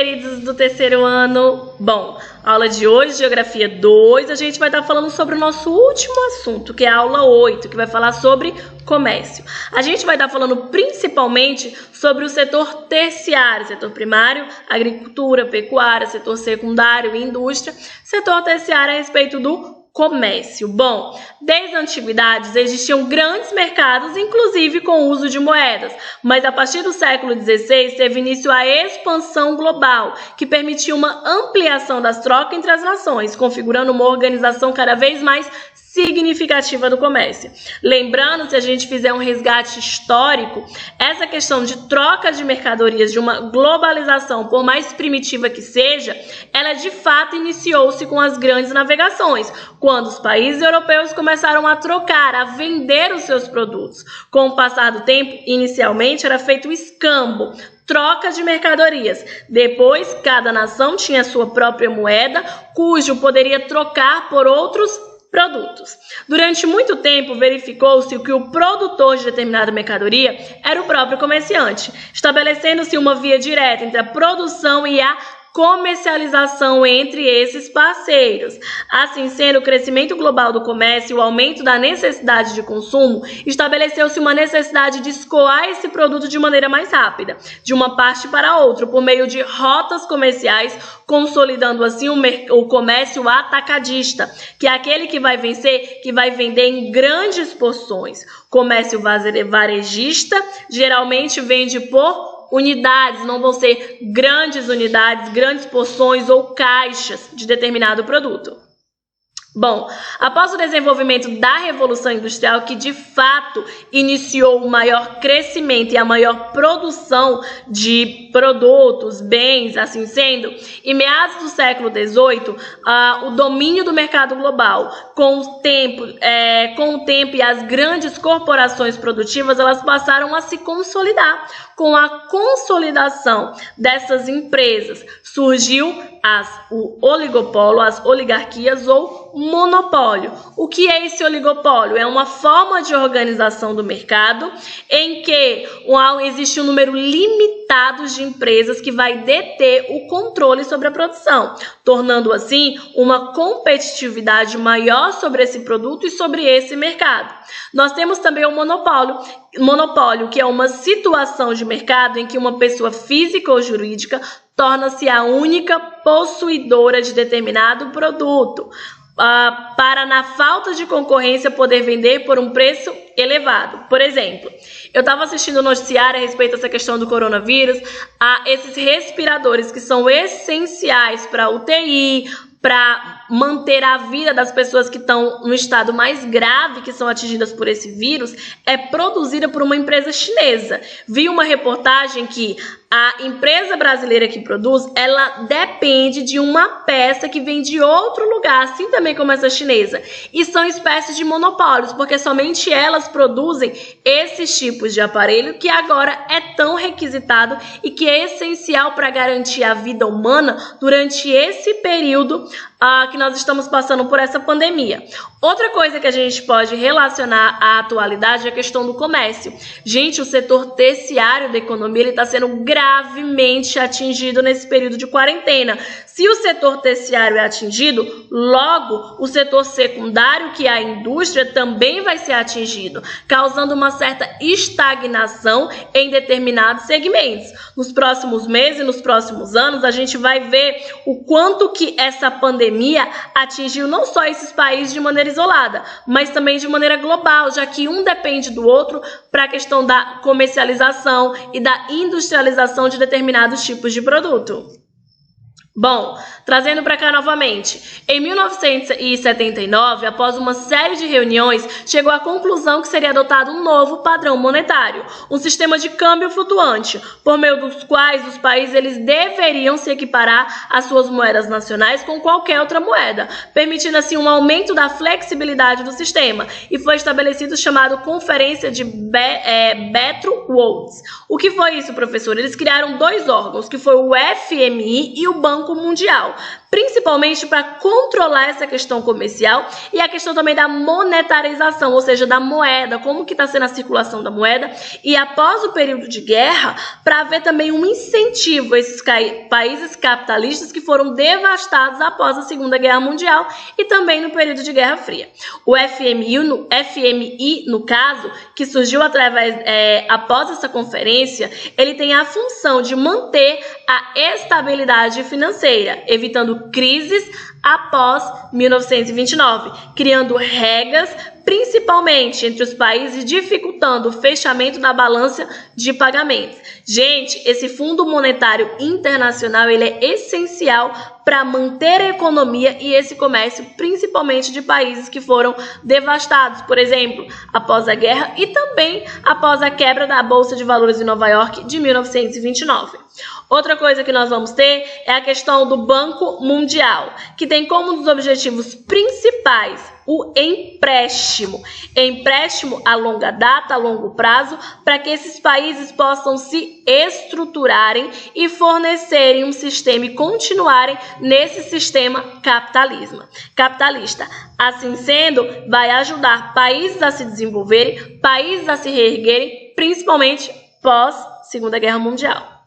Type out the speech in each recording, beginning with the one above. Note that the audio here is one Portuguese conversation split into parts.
queridos do terceiro ano. Bom, aula de hoje, Geografia 2, a gente vai estar falando sobre o nosso último assunto, que é a aula 8, que vai falar sobre comércio. A gente vai estar falando principalmente sobre o setor terciário, setor primário, agricultura, pecuária, setor secundário, indústria, setor terciário a respeito do comércio. Bom, desde a antiguidade existiam grandes mercados, inclusive com o uso de moedas, mas a partir do século XVI teve início a expansão global, que permitiu uma ampliação das trocas entre as nações, configurando uma organização cada vez mais significativa do comércio. Lembrando, se a gente fizer um resgate histórico, essa questão de troca de mercadorias, de uma globalização, por mais primitiva que seja, ela de fato iniciou-se com as grandes navegações, quando os países europeus começaram a trocar, a vender os seus produtos. Com o passar do tempo, inicialmente era feito o escambo, troca de mercadorias. Depois, cada nação tinha sua própria moeda, cujo poderia trocar por outros produtos. Durante muito tempo, verificou-se que o produtor de determinada mercadoria era o próprio comerciante, estabelecendo-se uma via direta entre a produção e a comercialização entre esses parceiros. Assim sendo, o crescimento global do comércio e o aumento da necessidade de consumo, estabeleceu-se uma necessidade de escoar esse produto de maneira mais rápida, de uma parte para outra, por meio de rotas comerciais, consolidando assim o comércio atacadista, que é aquele que vai vencer, que vai vender em grandes porções. Comércio varejista geralmente vende por unidades, não vão ser grandes unidades, grandes porções ou caixas de determinado produto. Bom, após o desenvolvimento da Revolução Industrial, que de fato iniciou o maior crescimento e a maior produção de produtos, bens, assim sendo, em meados do século XVIII, o domínio do mercado global, com o tempo e as grandes corporações produtivas, elas passaram a se consolidar. Com a consolidação dessas empresas, surgiu o oligopólio, as oligarquias ou monopólio. O que é esse oligopólio? É uma forma de organização do mercado em que existe um número limitado de empresas que vai deter o controle sobre a produção, tornando assim uma competitividade maior sobre esse produto e sobre esse mercado. Nós temos também o monopólio, que é uma situação de mercado em que uma pessoa física ou jurídica torna-se a única possuidora de determinado produto, para, na falta de concorrência, poder vender por um preço elevado. Por exemplo, eu estava assistindo o noticiário a respeito dessa questão do coronavírus, esses respiradores que são essenciais para a UTI, para manter a vida das pessoas que estão no estado mais grave, que são atingidas por esse vírus, é produzida por uma empresa chinesa. Vi uma reportagem que a empresa brasileira que produz, ela depende de uma peça que vem de outro lugar, assim também como essa chinesa. E são espécies de monopólios, porque somente elas produzem esses tipos de aparelho que agora é tão requisitado e que é essencial para garantir a vida humana durante esse período que nós estamos passando por essa pandemia. Outra coisa que a gente pode relacionar à atualidade é a questão do comércio. Gente, o setor terciário da economia está sendo gravemente atingido nesse período de quarentena. Se o setor terciário é atingido, logo o setor secundário, que é a indústria, também vai ser atingido, causando uma certa estagnação em determinados segmentos. Nos próximos meses e nos próximos anos, a gente vai ver o quanto que essa pandemia atingiu não só esses países de maneira isolada, mas também de maneira global, já que um depende do outro para a questão da comercialização e da industrialização de determinados tipos de produto. Bom, trazendo para cá novamente, em 1979, após uma série de reuniões, chegou à conclusão que seria adotado um novo padrão monetário, um sistema de câmbio flutuante, por meio dos quais os países eles deveriam se equiparar às suas moedas nacionais com qualquer outra moeda, permitindo assim um aumento da flexibilidade do sistema, e foi estabelecido o chamado Conferência de Bretton Woods. O que foi isso, professor? Eles criaram dois órgãos, que foi o FMI e o Banco Mundial, principalmente para controlar essa questão comercial e a questão também da monetarização, ou seja, da moeda, como que está sendo a circulação da moeda, e após o período de guerra, para haver também um incentivo a esses países capitalistas que foram devastados após a Segunda Guerra Mundial e também no período de Guerra Fria. O FMI, no caso, que surgiu após essa conferência, ele tem a função de manter a estabilidade financeira, evitando crises após 1929, criando regras principalmente entre os países, dificultando o fechamento da balança de pagamentos. Gente, esse Fundo Monetário Internacional ele é essencial para manter a economia e esse comércio, principalmente de países que foram devastados, por exemplo, após a guerra e também após a quebra da Bolsa de Valores de Nova York de 1929. Outra coisa que nós vamos ter é a questão do Banco Mundial, que tem como um dos objetivos principais o empréstimo a longa data, a longo prazo, para que esses países possam se estruturarem e fornecerem um sistema e continuarem nesse sistema capitalista. Assim sendo, vai ajudar países a se desenvolverem, países a se reerguerem, principalmente pós Segunda Guerra Mundial.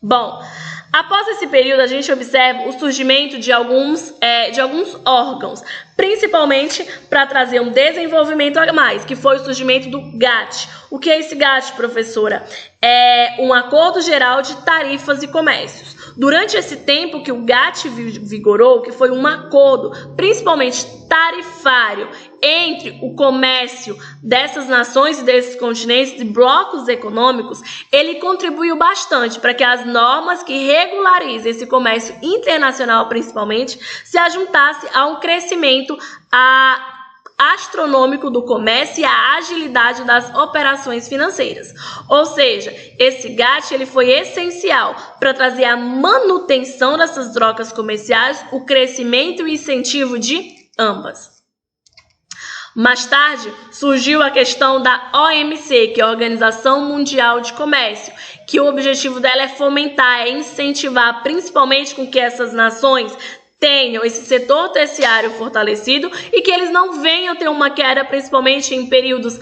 Bom, após esse período, a gente observa o surgimento de alguns órgãos, principalmente para trazer um desenvolvimento a mais, que foi o surgimento do GATT. O que é esse GATT, professora? É um Acordo Geral de Tarifas e Comércios. Durante esse tempo que o GATT vigorou, que foi um acordo, principalmente tarifário, entre o comércio dessas nações e desses continentes e blocos econômicos, ele contribuiu bastante para que as normas que regularizem esse comércio internacional, principalmente, se ajuntasse a um crescimento astronômico do comércio e a agilidade das operações financeiras. Ou seja, esse GATT ele foi essencial para trazer a manutenção dessas trocas comerciais, o crescimento e o incentivo de ambas. Mais tarde, surgiu a questão da OMC, que é a Organização Mundial de Comércio, que o objetivo dela é fomentar, é incentivar, principalmente com que essas nações tenham esse setor terciário fortalecido e que eles não venham ter uma queda, principalmente em períodos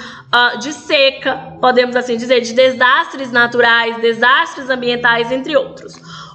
de seca, podemos assim dizer, de desastres naturais, desastres ambientais, entre outros.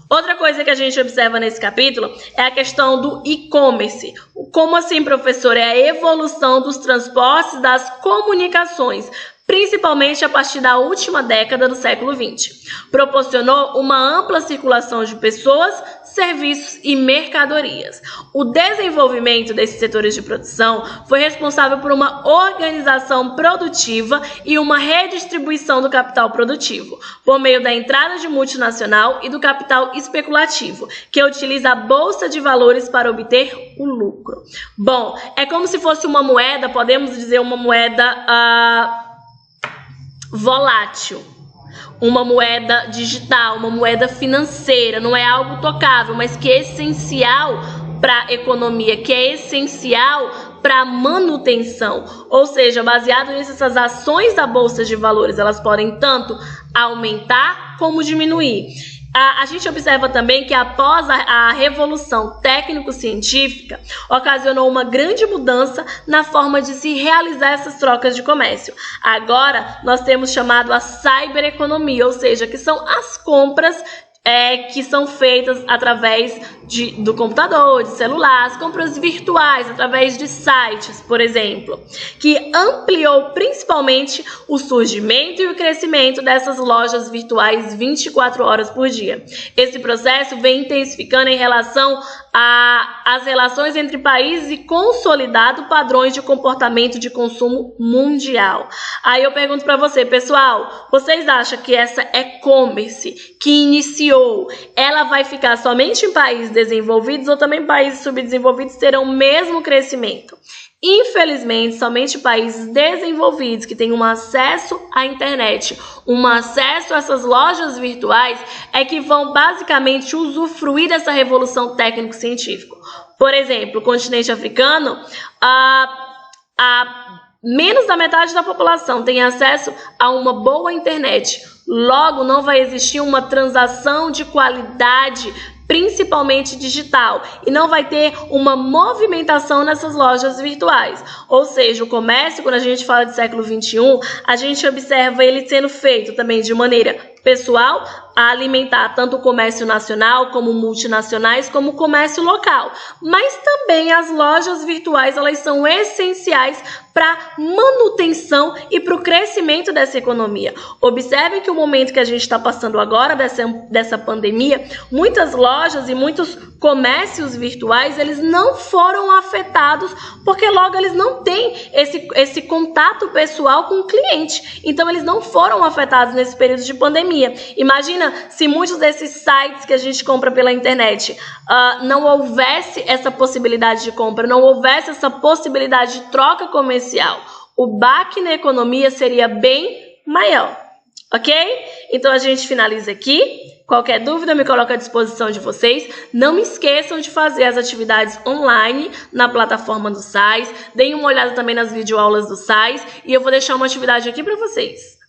Outra coisa que a gente observa nesse capítulo é a questão do e-commerce. Como assim, professor? É a evolução dos transportes e das comunicações, principalmente a partir da última década do século XX. Proporcionou uma ampla circulação de pessoas, serviços e mercadorias. O desenvolvimento desses setores de produção foi responsável por uma organização produtiva e uma redistribuição do capital produtivo, por meio da entrada de multinacional e do capital especulativo, que utiliza a bolsa de valores para obter o lucro. Bom, é como se fosse uma moeda, podemos dizer uma moeda volátil, uma moeda digital, uma moeda financeira, não é algo tocável, mas que é essencial para a economia, que é essencial para a manutenção. Ou seja, baseado nisso, essas ações da Bolsa de Valores, elas podem tanto aumentar como diminuir. A gente observa também que após a revolução técnico-científica, ocasionou uma grande mudança na forma de se realizar essas trocas de comércio. Agora, nós temos chamado a cybereconomia, ou seja, que são as compras que são feitas através do computador, de celular, as compras virtuais, através de sites, por exemplo, que ampliou principalmente o surgimento e o crescimento dessas lojas virtuais 24 horas por dia. Esse processo vem intensificando em relação às relações entre países e consolidado padrões de comportamento de consumo mundial. Aí eu pergunto para você, pessoal, vocês acham que essa e-commerce que iniciou, ela vai ficar somente em países desenvolvidos ou também países subdesenvolvidos terão o mesmo crescimento? Infelizmente, somente países desenvolvidos que têm um acesso à internet, um acesso a essas lojas virtuais, é que vão basicamente usufruir dessa revolução técnico-científica. Por exemplo, o continente africano, menos da metade da população tem acesso a uma boa internet. Logo, não vai existir uma transação de qualidade principalmente digital, e não vai ter uma movimentação nessas lojas virtuais. Ou seja, o comércio, quando a gente fala de século XXI, a gente observa ele sendo feito também de maneira pessoal, a alimentar tanto o comércio nacional como multinacionais, como o comércio local. Mas também as lojas virtuais, elas são essenciais para manutenção e para o crescimento dessa economia. Observem que o momento que a gente está passando agora dessa pandemia, muitas lojas e muitos comércios virtuais, eles não foram afetados porque logo eles não têm esse contato pessoal com o cliente. Então eles não foram afetados nesse período de pandemia. Imagina se muitos desses sites que a gente compra pela internet não houvesse essa possibilidade de compra, não houvesse essa possibilidade de troca comercial. O baque na economia seria bem maior, ok? Então a gente finaliza aqui. Qualquer dúvida, eu me coloco à disposição de vocês. Não me esqueçam de fazer as atividades online na plataforma do SAIS. Deem uma olhada também nas videoaulas do SAIS. E eu vou deixar uma atividade aqui para vocês.